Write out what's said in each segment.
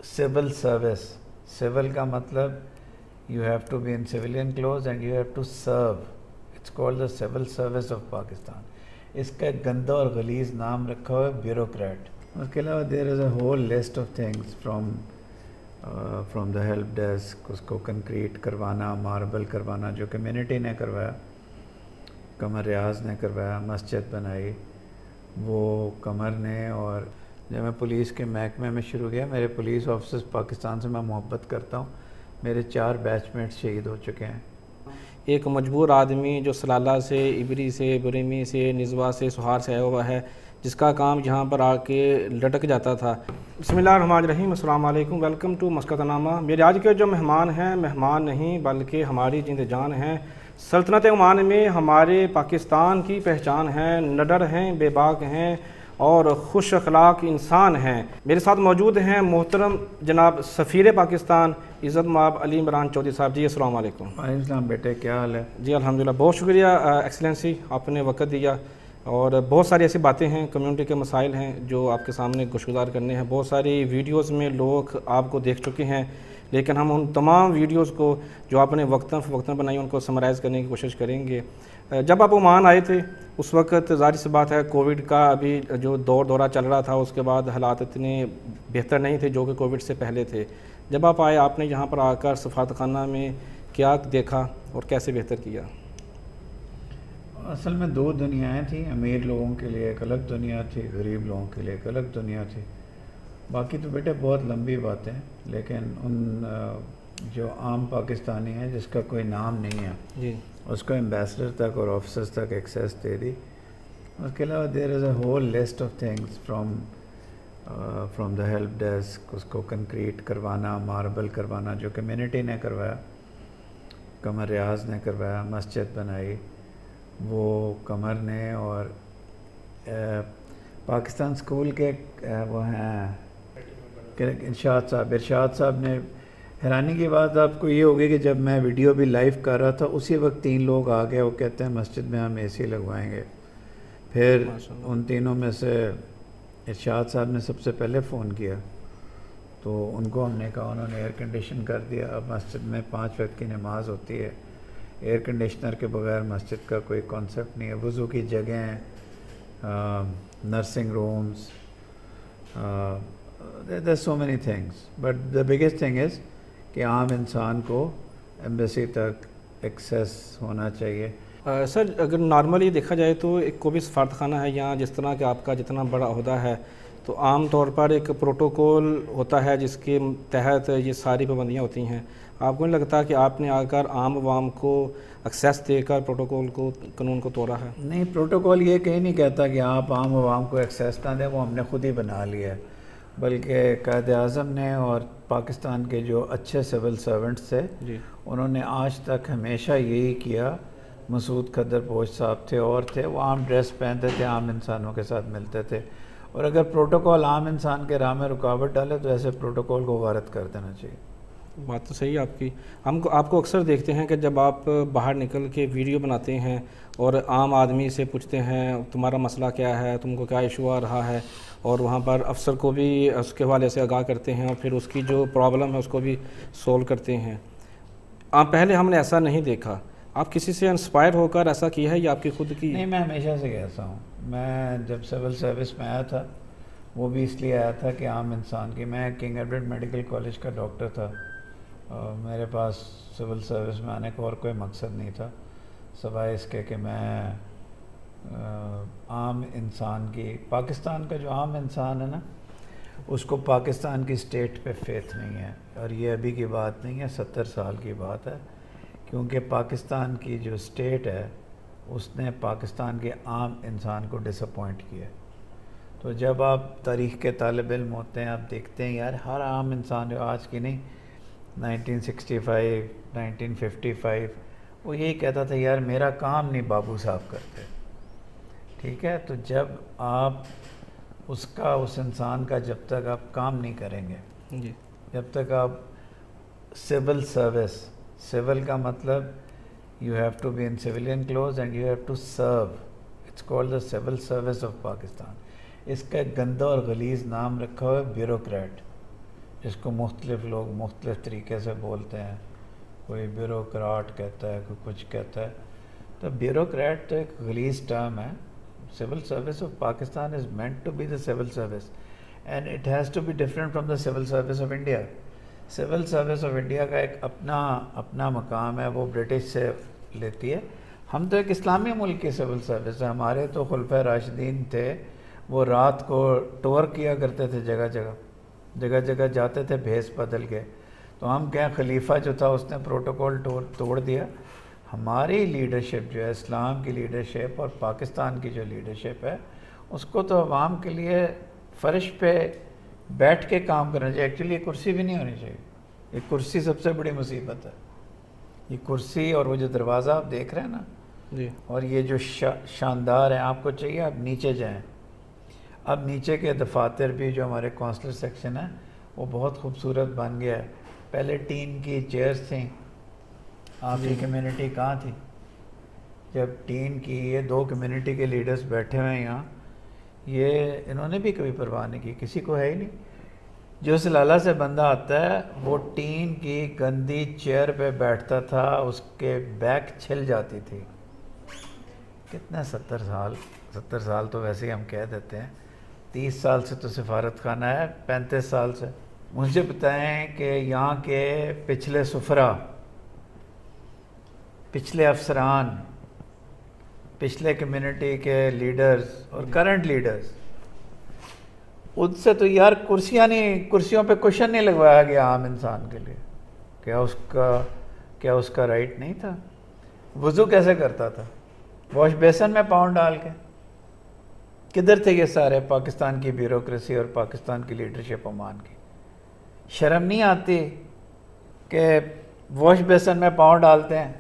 civil service. Civil کا مطلب you have to be in civilian clothes and you have to serve. It's called the civil service of Pakistan. اس کا ایک گندا اور غلیظ نام رکھا ہوا ہے بیوروکریٹ. اس کے علاوہ there is a whole list of things from the help desk. اس کو کنکریٹ کروانا, ماربل کروانا جو کمیونٹی نے کروایا, قمر ریاض نے کروایا, مسجد بنائی وہ قمر نے. اور جب میں پولیس کے محکمے میں شروع کیا, میرے پولیس آفیسرز پاکستان سے میں محبت کرتا ہوں, میرے 4 بیچ میٹ شہید ہو چکے ہیں. ایک مجبور آدمی جو سلالہ سے, عبری سے, بریمی سے, نزوا سے, سہار سے آیا ہوا ہے, جس کا کام یہاں پر آ کے لٹک جاتا تھا. بسم اللہ الرحمن الرحیم. السلام علیکم. ویلکم ٹو مسقط نامہ. میرے آج کے جو مہمان ہیں, مہمان نہیں بلکہ ہماری جند جان ہیں. سلطنت عمان میں ہمارے پاکستان کی پہچان ہیں, نڈر ہیں, بے باک ہیں اور خوش اخلاق انسان ہیں. میرے ساتھ موجود ہیں محترم جناب سفیر پاکستان عزت مآب علی عمران چودھری صاحب. جی السلام علیکم. وعلیکم السلام بیٹے, کیا حال ہے؟ جی الحمدللہ, بہت شکریہ ایکسلنسی, آپ نے وقت دیا. اور بہت ساری ایسی باتیں ہیں, کمیونٹی کے مسائل ہیں جو آپ کے سامنے گوشگزار کرنے ہیں. بہت ساری ویڈیوز میں لوگ آپ کو دیکھ چکے ہیں, لیکن ہم ان تمام ویڈیوز کو جو آپ نے وقتاً بنائی ان کو سمرائز کرنے کی کوشش کریں گے. جب آپ عمان آئے تھے اس وقت ظاہر سی بات ہے کووڈ کا ابھی جو دورہ چل رہا تھا, اس کے بعد حالات اتنے بہتر نہیں تھے جو کہ کووڈ سے پہلے تھے. جب آپ آئے, آپ نے یہاں پر آ کر سفارت خانہ میں کیا دیکھا اور کیسے بہتر کیا؟ اصل میں 2 دنیایں تھیں. امیر لوگوں کے لیے ایک الگ دنیا تھی, غریب لوگوں کے لیے ایک الگ دنیا تھی. باقی تو بیٹے بہت لمبی باتیں, لیکن ان جو عام پاکستانی ہیں جس کا کوئی نام نہیں ہے جی, اس کو ایمبیسڈر تک اور آفیسرز تک ایکسیس دے دی. اس کے علاوہ there is a whole list of things from the help desk. اس کو کنکریٹ کروانا, ماربل کروانا جو کمیونٹی نے کروایا, قمر ریاض نے کروایا, مسجد بنائی وہ قمر نے. اور پاکستان اسکول کے وہ ہیں ارشاد صاحب نے. حیرانی کی بات آپ کو یہ ہوگی کہ جب میں ویڈیو بھی لائیو کر رہا تھا اسی وقت 3 لوگ آ گئے, وہ کہتے ہیں مسجد میں ہم اے سی لگوائیں گے. پھر ان تینوں میں سے ارشاد صاحب نے سب سے پہلے فون کیا, تو ان کو ہم نے کہا, انہوں نے ایئر کنڈیشن کر دیا. اب مسجد میں 5 وقت کی نماز ہوتی ہے, ایئر کنڈیشنر کے بغیر مسجد کا کوئی کانسیپٹ نہیں ہے. وضو کی جگہیں, nursing rooms, there so many things, but the biggest thing is کہ عام انسان کو ایمبیسی تک ایکسیس ہونا چاہیے. سر اگر نارملی دیکھا جائے تو ایک کوئی سفارت خانہ ہے یہاں, جس طرح کہ آپ کا جتنا بڑا عہدہ ہے, تو عام طور پر ایک پروٹوکول ہوتا ہے جس کے تحت یہ ساری پابندیاں ہوتی ہیں. آپ کو نہیں لگتا کہ آپ نے آ کر عام عوام کو ایکسیس دے کر پروٹوکول کو, قانون کو توڑا ہے؟ نہیں, پروٹوکول یہ کہیں نہیں کہتا کہ آپ عام عوام کو ایکسیس نہ دیں, وہ ہم نے خود ہی بنا لیا ہے. بلکہ قائد اعظم نے اور پاکستان کے جو اچھے سول سرونٹس تھے جی, انہوں نے آج تک ہمیشہ یہی کیا. مسعود قدر پوش صاحب تھے اور تھے, وہ عام ڈریس پہنتے تھے, عام انسانوں کے ساتھ ملتے تھے. اور اگر پروٹوکول عام انسان کے راہ میں رکاوٹ ڈالے تو ایسے پروٹوکول کو وارد کر دینا چاہیے. بات تو صحیح ہے آپ کی. آپ کو اکثر دیکھتے ہیں کہ جب آپ باہر نکل کے ویڈیو بناتے ہیں اور عام آدمی سے پوچھتے ہیں تمہارا مسئلہ کیا ہے, تم کو کیا ایشو آ رہا ہے, اور وہاں پر افسر کو بھی اس کے حوالے سے آگاہ کرتے ہیں اور پھر اس کی جو پرابلم ہے اس کو بھی سولو کرتے ہیں. پہلے ہم نے ایسا نہیں دیکھا. آپ کسی سے انسپائر ہو کر ایسا کیا ہے یا آپ کی خود کی؟ نہیں, میں ہمیشہ سے ایسا ہوں. میں جب سول سروس میں آیا تھا وہ بھی اس لیے آیا تھا کہ عام انسان کی, میں کنگ ایڈورڈ میڈیکل کالج کا ڈاکٹر تھا, میرے پاس سول سروس میں آنے کا اور کوئی مقصد نہیں تھا سوائے اس کے کہ میں عام انسان کی, پاکستان کا جو عام انسان ہے نا, اس کو پاکستان کی اسٹیٹ پہ فیتھ نہیں ہے. اور یہ ابھی کی بات نہیں ہے, 70 سال کی بات ہے, کیونکہ پاکستان کی جو اسٹیٹ ہے اس نے پاکستان کے عام انسان کو ڈس اپوائنٹ کیا. تو جب آپ تاریخ کے طالب علم ہوتے ہیں, آپ دیکھتے ہیں یار ہر عام انسان جو آج کی نہیں, 1965 1955 وہ یہی کہتا تھا یار میرا کام نہیں بابو صاحب کرتے. ٹھیک ہے, تو جب آپ اس انسان کا جب تک آپ کام نہیں کریں گے, جی, جب تک آپ سول سروس, سول کا مطلب you have to be in civilian clothes and you have to serve. It's called the civil service of Pakistan. اس کا ایک گندا اور غلیظ نام رکھا ہوا ہے بیوروکریٹ. اس کو مختلف لوگ مختلف طریقے سے بولتے ہیں، کوئی بیوروکراٹ کہتا ہے، کوئی کچھ کہتا ہے. تو بیوروکریٹ تو ایک غلیظ ٹرم ہے. Civil service of Pakistan is meant to be the civil service and it has to be different from the civil service of India. Civil service of India کا ایک اپنا مقام ہے، وہ برٹش سے لیتی ہے. ہم تو ایک اسلامی ملک کی سول سروس ہے. ہمارے تو خلفۂ راشدین تھے، وہ رات کو ٹور کیا کرتے تھے، جگہ جگہ جاتے تھے بھیس بدل کے. تو ہم کہیں خلیفہ جو تھا اس نے پروٹوکول توڑ دیا. ہماری لیڈرشپ جو ہے، اسلام کی لیڈرشپ اور پاکستان کی جو لیڈرشپ ہے، اس کو تو عوام کے لیے فرش پہ بیٹھ کے کام کرنا چاہیے. ایکچولی یہ کرسی بھی نہیں ہونی چاہیے. یہ کرسی سب سے بڑی مصیبت ہے. یہ کرسی اور وہ جو دروازہ آپ دیکھ رہے ہیں نا جی، اور یہ جو شاندار ہیں، آپ کو چاہیے آپ نیچے جائیں. اب نیچے کے دفاتر بھی جو ہمارے کونسلر سیکشن ہے وہ بہت خوبصورت بن گیا ہے. پہلے ٹین کی چیئرز تھیں. آپ کی کمیونٹی کہاں تھی جب ٹین کی؟ یہ 2 کمیونٹی کے لیڈرز بیٹھے ہوئے ہیں یہاں. یہ انہوں نے بھی کبھی پرواہ نہیں کی، کسی کو ہے ہی نہیں. جو سلالہ سے بندہ آتا ہے وہ ٹین کی گندی چیئر پہ بیٹھتا تھا، اس کے بیک چھل جاتی تھی. کتنے 70 سال تو ویسے ہی ہم کہہ دیتے ہیں. 30 سال سے تو سفارت خانہ ہے، 35 سال سے. مجھے بتائیں کہ یہاں کے پچھلے سفرا، پچھلے افسران، پچھلے کمیونٹی کے لیڈرز اور کرنٹ لیڈرز، ان سے تو یار کرسیوں پہ کشن نہیں لگوایا گیا عام انسان کے لیے. کیا اس کا رائٹ نہیں تھا؟ وضو کیسے کرتا تھا؟ واش بیسن میں پاؤں ڈال کے. کدھر تھے یہ سارے پاکستان کی بیوروکریسی اور پاکستان کی لیڈرشپ عمان کی؟ شرم نہیں آتی کہ واش بیسن میں پاؤں ڈالتے ہیں؟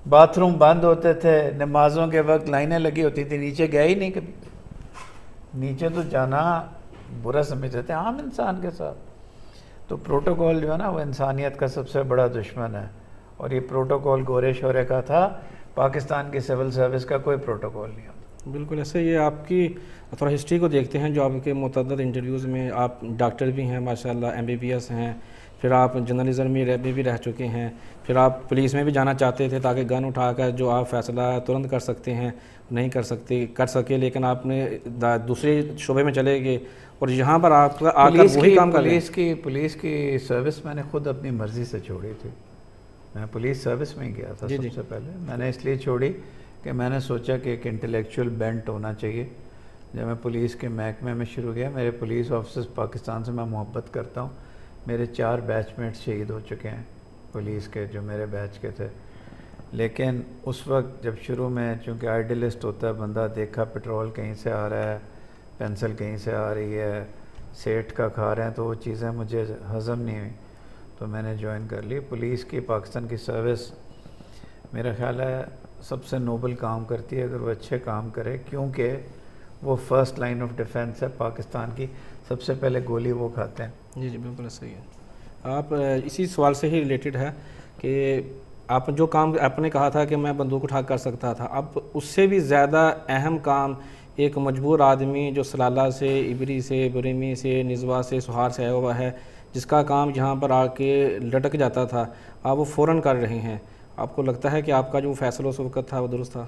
باتھ روم بند ہوتے تھے، نمازوں کے وقت لائنیں لگی ہوتی تھی، نیچے گئے ہی نہیں کبھی. نیچے تو جانا برا سمجھتے تھے عام انسان کے ساتھ. تو پروٹوکول جو ہے نا وہ انسانیت کا سب سے بڑا دشمن ہے. اور یہ پروٹوکول گورے شورے کا تھا، پاکستان کی سول سروس کا کوئی پروٹوکول نہیں ہوتا. بالکل ایسے. یہ آپ کی تھوڑا ہسٹری کو دیکھتے ہیں جو آپ کے متعدد انٹرویوز میں، آپ ڈاکٹر بھی ہیں ماشاءاللہ، MBBS ہیں، پھر آپ جرنلزم میں بھی رہ چکے ہیں، پھر آپ پولیس میں بھی جانا چاہتے تھے تاکہ گن اٹھا کر جو آپ فیصلہ ترنت کر سکتے ہیں نہیں کر سکے، لیکن آپ نے دوسرے شعبے میں چلے گئے اور یہاں پر آپ آ کر وہی کام کر رہے ہیں. پولیس کی سروس میں نے خود اپنی مرضی سے چھوڑی تھی. میں پولیس سروس میں گیا تھا سب سے پہلے. میں نے اس لیے چھوڑی کہ میں نے سوچا کہ ایک انٹلیکچوئل بینٹ ہونا چاہیے. جب میں پولیس کے محکمے میں شروع کیا، میرے پولیس آفیسرز پاکستان سے میں محبت کرتا ہوں. میرے 4 بیچ میٹس شہید ہو چکے ہیں پولیس کے جو میرے بیچ کے تھے. لیکن اس وقت جب شروع میں چونکہ آئیڈیلسٹ ہوتا ہے بندہ، دیکھا پٹرول کہیں سے آ رہا ہے، پینسل کہیں سے آ رہی ہے، سیٹ کا کھا رہے ہیں، تو وہ چیزیں مجھے ہضم نہیں ہوئیں. تو میں نے جوائن کر لی پولیس کی. پاکستان کی سروس میرا خیال ہے سب سے نوبل کام کرتی ہے اگر وہ اچھے کام کرے، کیونکہ وہ فرسٹ لائن آف ڈیفنس ہے پاکستان کی. سب سے پہلے گولی وہ کھاتے ہیں. جی بالکل صحیح ہے. آپ اسی سوال سے ہی ریلیٹڈ ہے کہ آپ جو کام آپ نے کہا تھا کہ میں بندوق اٹھا کر سکتا تھا، اب اس سے بھی زیادہ اہم کام ایک مجبور آدمی جو سلالہ سے، عبری سے، بریمی سے، نزوا سے، سہار سے آیا ہوا ہے، جس کا کام یہاں پر آ کے لٹک جاتا تھا، آپ وہ فوراً کر رہے ہیں. آپ کو لگتا ہے کہ آپ کا جو فیصلہ اس وقت تھا وہ درست تھا؟